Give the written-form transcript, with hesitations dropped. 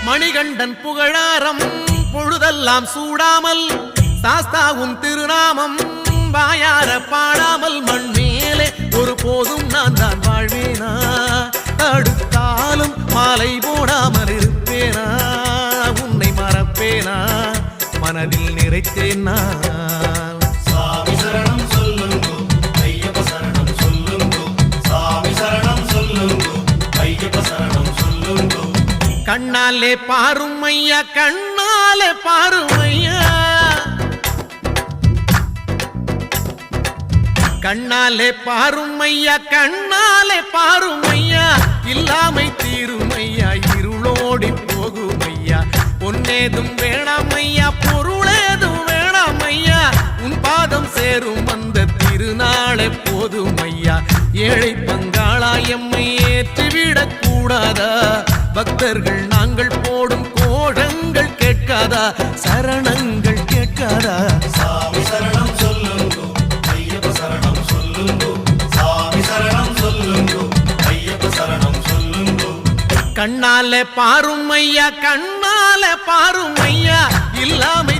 மணிகண்டன் புகழாரம் பொழுதெல்லாம் சூடாமல் சாஸ்தாவும் திருநாமம் வாயார பாடாமல் மண் மேலே ஒரு போதும் நான் தான் வாழ்வேனா தடுத்தாலும் மாலை போடாமல் இருப்பேனா உன்னை மறப்பேனா மனதில் நிறைத்தேனா சாமி சரணம் சொல்லுங்கோ ஐயப்ப சரணம் சொல்லுங்கோ சாமி சரணம் சொல்லுங்கோ ஐயப்ப சரணம் சொல்லுங்கோ கண்ணாலே பாரும் ஐயா கண்ணாலே பாரும் ஐயா கண்ணாலே பாரும் ஐயா கண்ணாலே பாரும் ஐயா இல்லாமை தீரும் ஐயா இருளோடி போகும் ஐயா பொன்னேதும் வேணாம் ஐயா பொருளேதும் வேணாம் ஐயா உன் பாதம் சேரும் அந்த திருநாளே போதும் ஐயா ஏழை பங்காளா எம்மை ஏற்றிவிடக் கூடாதா பக்தர்கள் நாங்கள் போடும் கோஷங்கள் கேட்காதா சரணங்கள் கேட்காதா சாமி சரணம் சொல்லுங்கோ ஐயப்ப சரணம் சொல்லுங்கோ சாமி சரணம் சொல்லுங்கோ ஐயப்ப சரணம் சொல்லுங்கோ கண்ணாலே பாரும் ஐயா கண்ணாலே பாரும் ஐயா இல்லாமை